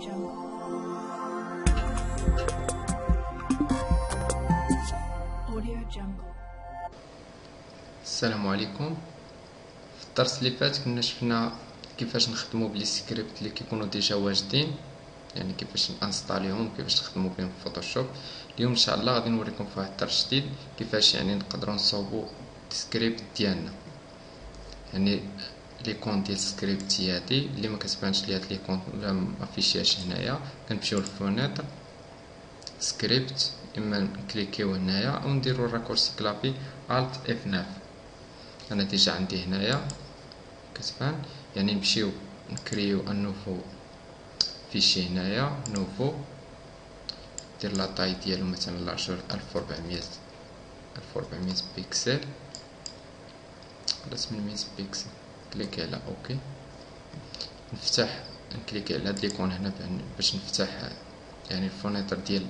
السلام عليكم. في الدرس اللي فات كنا شفنا كيفاش نخدموا بلي سكريبت اللي كيكونوا ديجا واجدين، يعني كيفاش نانستاليهم وكيفاش نخدموا بهم في فوتوشوب. اليوم ان شاء الله غادي نوريكم في واحد الدرس جديد كيفاش يعني نقدروا نصوبوا السكريبت ديالنا. يعني ليكون ديال السكريبت هي هادي اللي ما كتبانش لي، هاد ليكون ولا ما فيشياش هنايا. كنمشيو للفونيتر سكريبت، اما نكليكيو هنايا او نديرو الراكورسي كلافي الت اف 9. انا ديجا عندي هنايا كتبان، يعني نمشيو نكريو ان نوفو فيشي هنايا نوفو، دير لا طاي ديالو مثلا لارجور 1400 بيكسل ولا 800 بيكسل. كليكي على اوكي، نفتح نكليكي على هاد ليكون هنا باش نفتح يعني الفونيتر ديال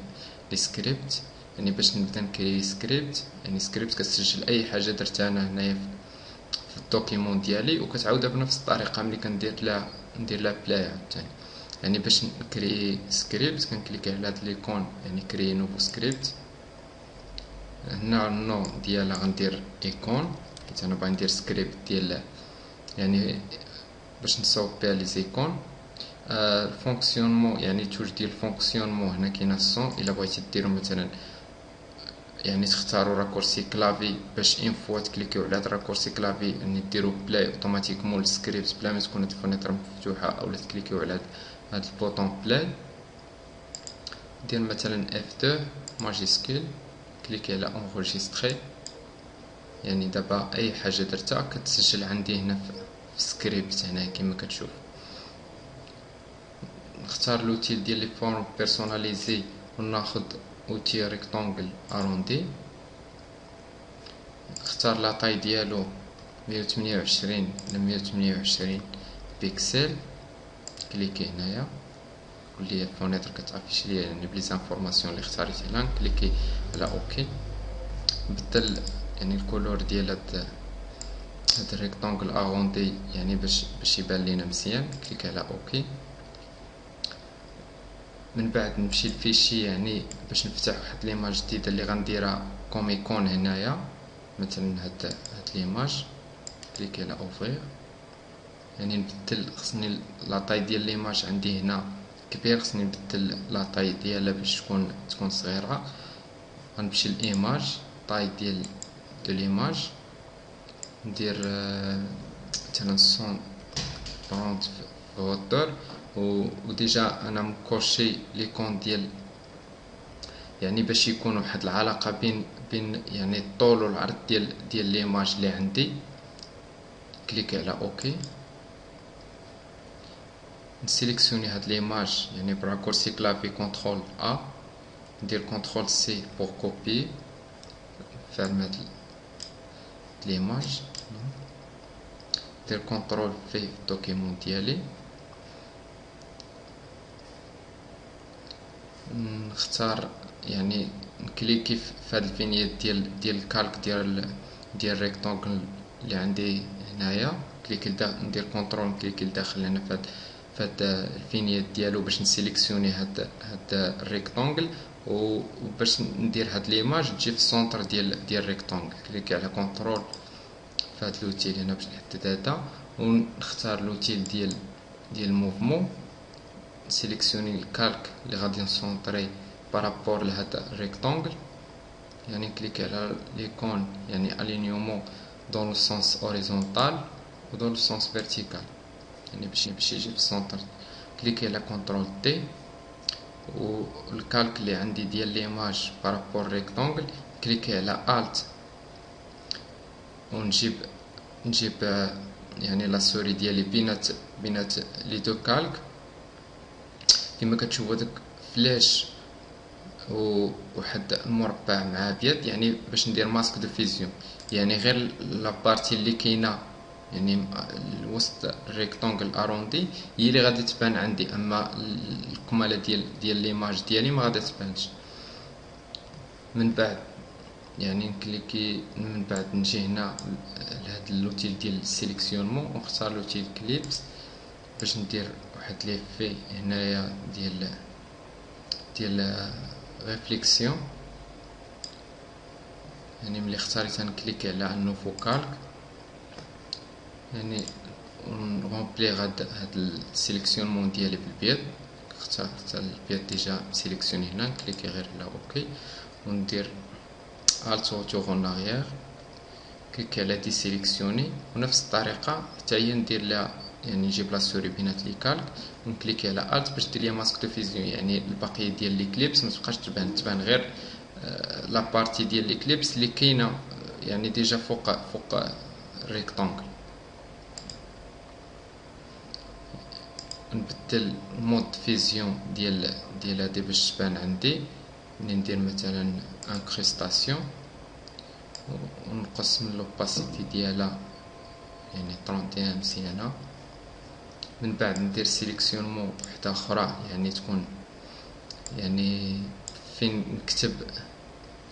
لي سكريبت. يعني باش نبدا نكري سكريبت، يعني سكريبت كتسجل اي حاجه درتها انا هنايا في الدوكيمون ديالي وكتعاودها بنفس الطريقه ملي كندير لها بلاي عاوتاني. يعني باش نكري سكريبت كنكليكي على هاد ليكون، يعني كري نوفو سكريبت. هنا النو ديالها غندير ايكون، حيت انا باغي ندير سكريبت ديال يعني باش نصاوب بها لي زيكون. الفونكسيونمون يعني توج ديال الفونكسيونمون هنا كاينه الصون. الا بغيتي ديرو مثلا يعني تختاروا راكورسي كلافي باش ان فوا تكليكيو على هاد الراكورسي كلافي يعني ديروا بلاي اوتوماتيكمون السكريبت بلا ما تكون الفونيتر مفتوحه، اولا تكليكيو على هاد البوطون بلاي. دير مثلا F2 ماجيسكول، كليكي على انغوجيستري. يعني دابا اي حاجه درتها كتسجل عندي هنا في السكريبت هنا كما كتشوف. نختار لوتيل ديال لي فورم بيرسوناليزي وناخذ اوتي ريكتانجل اروندي. نختار لا طاي ديالو 128 ل 128 بيكسل. كليكي هنايا ولي الفونيتر كتافيش ليا يعني بلي زانفورماسيون اللي اختاريت هنا. كليكي على اوكي، بدل يعني الكولور ديال هاد الريكتانجل اروندي يعني باش يبان لينا مزيان. كليكي على اوكي. من بعد نمشي للفيشي يعني باش نفتح واحد ليماج جديده اللي غنديرها كوم ايكون هنايا، مثلا هاد ليماج. كليكي على اوفرير، يعني نبدل خصني لاطاي ديال ليماج عندي هنا كبير، خصني نبدل لاطاي ديالها باش تكون صغيره. غنمشي للايماج طاي ديال ليماج، ندير مثلا 130 في هوتور. وديجا انا مكوشي ليكون ديال يعني باش يكون واحد العلاقه بين يعني الطول والعرض ديال ليماج اللي عندي. كليكي على اوكي، نسيليكسيوني هاد ليماج يعني براكورسي كلافي كونترول ا، ندير كونترول سي بور كوبي فيرم هاد ليماج، ندير كونترول في الدوكيمون ديالي. نختار يعني نكليكي في هاد الفينيات ديال الكالك ديال الريكتانجل اللي عندي هنايا. كليكي ندير كونترول نكليكي لداخل هنا في هاد الفينيات ديالو باش نسيليكسيوني هاد الريكتانجل، وباش ندير هاد ليماج تجي في السونتر ديال الريكتانجل. كليكي على كونترول في هاد لوتيل هنا باش نحدد هذا، ونختار لوتيل ديال الموفمون. سيليكسيوني الكالك اللي غادي نسونطري بارابور لهذا الريكتانجل، يعني كليكي على ليكون يعني الينيومون دون لو سونس اوريزونتال و دون لو سونس فيرتيكال، يعني باش يجي في السونتر. كليكي على كونترول تي، والكالك اللي عندي ديال ليماج بارابور ريكتانجل كليكي على الت ونجيب يعني لا سوري ديالي بينات لي دو كالك. كما كتشوفوا داك فلاش وواحد المربع مع ابيض، يعني باش ندير ماسك دو فيزيون، يعني غير لابارتي اللي كاينه يعني وسط الريكتانجل اروندي هي اللي غادي تبان عندي، اما الكماله ديال ليماج ديالي ما غادي تبانش. من بعد يعني نكليكي، من بعد نجي هنا لهاد اللوتيل ديال السيليكسيونمون ونختار لوتيل كليبس باش ندير واحد لي في هنايا ديال ريفليكسيون. يعني ملي اختاريت نكليكي على نوفو كالك يعني نغومبليغ هاد السيليكسيونمون ديالي بالبيض. اخترت البيض ديجا سيليكسيوني هنا، نكليكي غير على اوكي وندير الت روتور اون اريير، كليكي على دي سيليكسيوني. ونفس الطريقه حتى هي ندير لها يعني نجيب لا سوري بينات لي كالك ونكليكي على الت باش دير لي ماسك دو فيزيون. يعني البقيه ديال ليكليبس ما تبقاش تبان غير لا بارتي ديال ليكليبس اللي كاينه يعني ديجا فوق الريكتانجل. نبدل مود فيزيون ديال هادي باش تبان عندي. ندير مثلا انكريستاسيون ونقص من لوباسيتي ديالها يعني 31 مزيانه. من بعد ندير سيليكسيونمون وحده اخرى يعني تكون يعني فين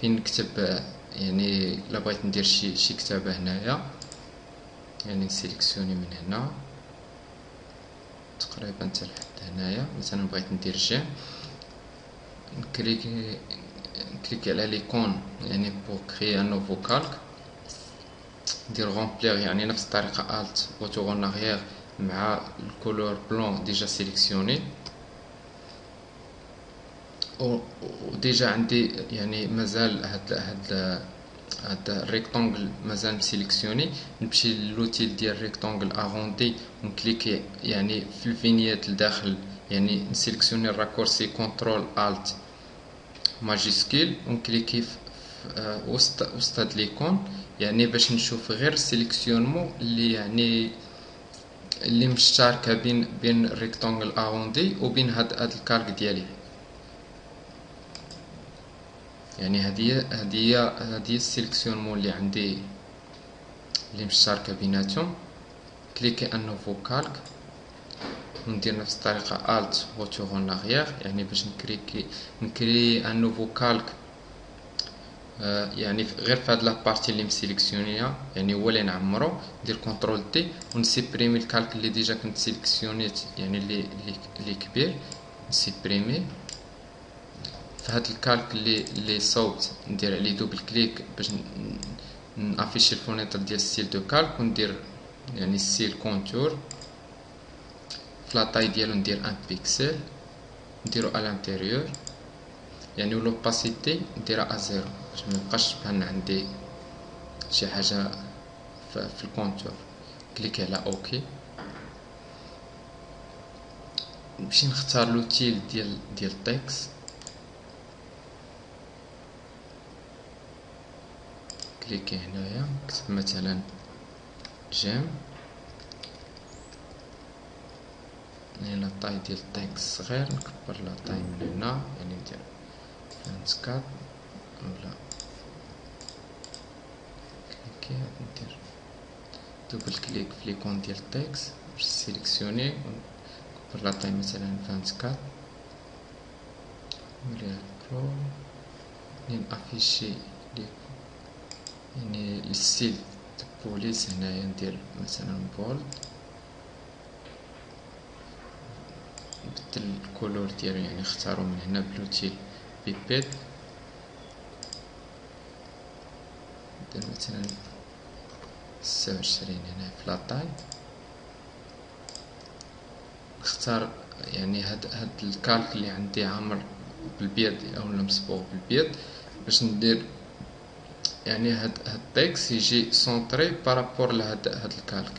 نكتب يعني الا بغيت ندير شي كتابه هنايا يعني نسيليكسيوني من هنا تقريبا حتى لحد هنايا. مثلا بغيت ندير جيم نكليكي على ليكون يعني بور كريي ان نوفو كالك، ندير غومبليغ يعني نفس الطريقه الت روتور اون اريير مع الكولور بلون ديجا سيليكسيوني. وديجا عندي يعني مازال هاد الريكتانجل مازال مسيليكسيوني. نمشي للوتيل ديال الريكتانجل اغوندي ونكليكي يعني في الفينيات لداخل يعني نسيليكسيوني الراكورسي كونترول الت ماجيسكيل ونكليكي في وسط هاد ليكون يعني باش نشوف غير السيليكسيونمون اللي يعني اللي مشتركه بين الريكتانجل اغوندي وبين هاد الكالك ديالي. يعني هذه السيليكسيونمون اللي عندي اللي مشتركه بيناتهم. كليكي ان نوفو كالك وندير نفس الطريقه الت روتور اون اريير يعني باش نكري ان نوفو كالك يعني غير في هاد لابارتي اللي مسيليكسيونيها يعني هو اللي نعمرو. ندير كونترول تي ونسيبريمي الكالك اللي ديجا كنت سيليكسيونيت يعني اللي كبير نسيبريمي. في هاد الكالك اللي صوت ندير عليه دوبل كليك باش نافيشي الفونيتر ديال ستيل دو كالك وندير يعني ستيل كونتور. في لا طاي ديالو ندير 1 بيكسل نديرو على الانتيريور يعني لوباسيتي نديرها ا0 باش ما يبقاش بان عندي شي حاجه في الكونتور. كليكي على اوكي نمشي نختار لوتيل ديال تكست. كليكي هنايا نكتب مثلا جيم يعني لا طاي ديال التكست صغير نكبر لا طاي من هنا يعني ندير 24 ولا كليكي ندير دوبل كليك في ليكون ديال التكست باش سيليكسيوني ونكبر لا طاي مثلا 24 وليها البرو نافيشي يعني الستيل بوليس هنايا ندير مثلا بولد نبدل الكولور ديالو يعني اختارو من هنا بلوتيل بيبيد ندير مثلا 26 هنا في لاطاي. نختار يعني هاد الكالك اللي عندي عامر بالبيض او مصبوغ بالبيض باش ندير يعني هاد التكست يجي سونطري بارابور لهاد الكالك.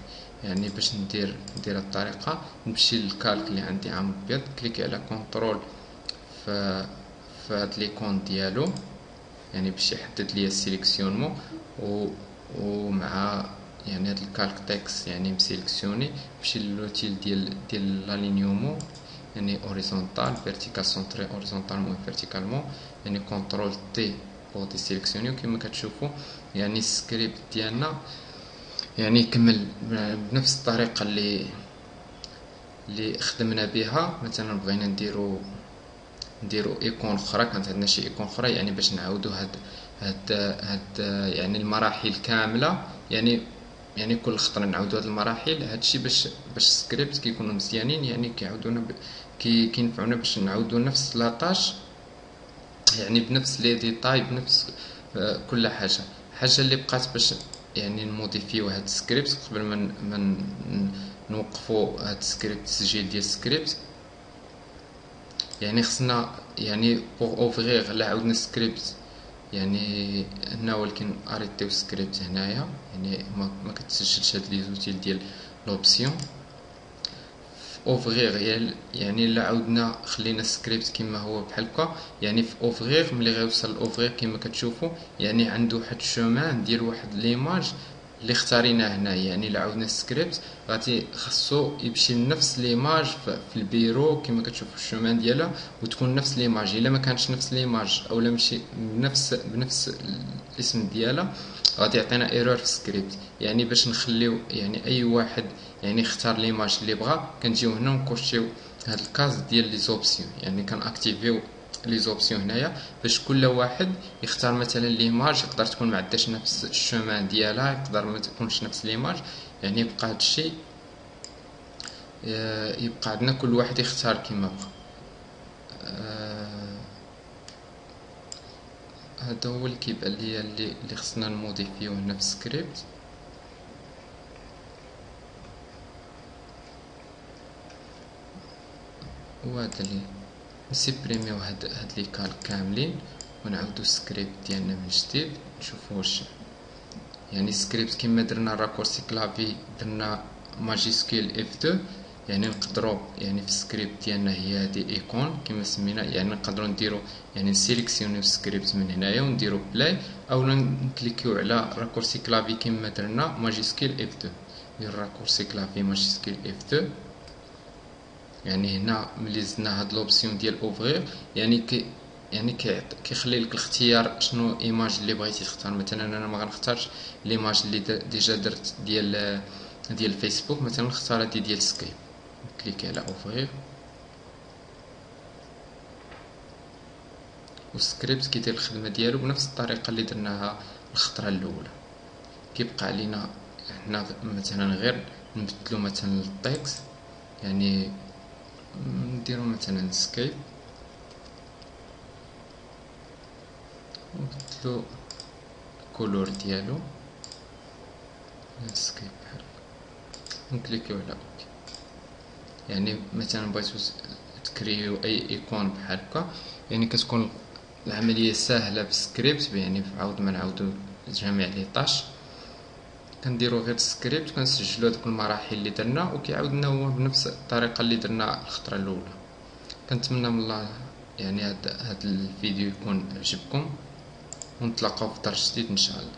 يعني باش ندير الطريقه نمشي للكالك اللي عندي عامر بالبيض كليكي على كنترول في هاد ليكون ديالو يعني باش يحدد لي السيليكسيونمون ومع يعني هاد الكالك تكست يعني مسيليكسيوني. نمشي للوتيل ديال لالينيومون يعني اوريزونتال فيرتيكال سونطري اوريزونتالمون فيرتيكالمون يعني كنترول تي بور دي سيليكسيوني. وكما كتشوفوا يعني السكريبت ديالنا يعني يكمل بنفس الطريقه اللي خدمنا بها. مثلا بغينا نديرو ايكون اخرى كانت عندنا شي ايكون اخرى يعني باش نعاودو هاد يعني المراحل كامله يعني كل خطره نعاودو هاد المراحل. هادشي باش السكريبت كيكونوا مزيانين، يعني كيعاودونا كينفعونا باش نعاودو نفس لاطاج، يعني بنفس لي ديتاي، بنفس كل حاجه. الحاجه اللي بقات باش يعني نموديفيو هاد السكريبت قبل ما نوقفوا هاد السكريبت، التسجيل ديال السكريبت. يعني خصنا يعني بوغ اوفغيغ لا عاودنا السكريبت يعني هنا، ولكن اريتيو السكريبت هنايا، يعني ما كتسجلش هاد لي زوتيل ديال لوبسيون. اوفغيغ يعني الا عاودنا خلينا السكريبت كما هو بحال هكا، يعني في اوفغيغ ملي غيوصل اوفغيغ كما كتشوفوا يعني عنده واحد الشومان ديال واحد ليماج اللي اختاريناه هنا. يعني الا عاودنا السكريبت غادي خصو يمشي لنفس ليماج في البيرو كما كتشوفوا الشومان ديالها، وتكون نفس ليماج. الا ما كانش نفس ليماج او لا ماشي بنفس الاسم ديالها غادي يعطينا ايرور في السكريبت. يعني باش نخليو يعني اي واحد يعني اختار ليماج اللي بغا، كنجيو هنا ونكوشيو هاد الكاز ديال لي زوبسيون، يعني كنأكتيفيو لي زوبسيون هنايا باش كل واحد يختار مثلا ليماج. يقدر تكون ما عندهاش نفس الشومان ديالها، يقدر ما تكونش نفس ليماج. يعني يبقى هادشي يبقى عندنا كل واحد يختار كما بغا. هذا هو اللي كيبان ليا اللي خصنا نموديفيوه هنا في السكريبت. وهذا اللي نسيبريميو هاد لي كال كاملين ونعاودو السكريبت ديالنا من جديد نشوفو واش يعني السكريبت كما درنا راكورسي كلافي درنا ماجيسكيل اف 2. يعني نقدروا يعني في السكريبت ديالنا هي هادي ايكون كما سمينا، يعني نقدروا نديروا يعني نسيليكسيونيو السكريبت من هنايا ونديروا بلاي، او نكليكيو على راكورسي كلافي كما درنا ماجيسكيل اف 2. ندير راكورسي كلافي ماجيسكيل اف 2. يعني هنا ملي زدنا هاد لوبسيون ديال اوفغير يعني يعني كيخلي لك الاختيار شنو ايماج اللي بغيتي تختار. مثلا انا ما غنختارش ليماج اللي ديجا درت ديال فيسبوك، مثلا نختار هادي ديال سكايب. كليكي على اوفغير والسكريبت كيدير الخدمه ديالو بنفس الطريقه اللي درناها الخطره الاولى. كيبقى علينا هنا مثلا غير نبدلو مثلا التكست، يعني نديرو مثلا سكايب ونبدلو الكولور ديالو سكايب بحال نكليكيو على اوكي. يعني مثلا بغيتو تكريو اي ايكون بحال هكا، يعني كتكون العمليه سهله بالسكريبت. يعني عاود ما نعاودو جميع لي طاش، كنديرو غير السكريبت كنسجلو هذوك المراحل اللي درنا وكيعاود لنا هو بنفس الطريقه اللي درنا الخطره الاولى. كنتمنى من الله يعني هذا الفيديو يكون عجبكم، ونتلاقاو في درس جديد ان شاء الله.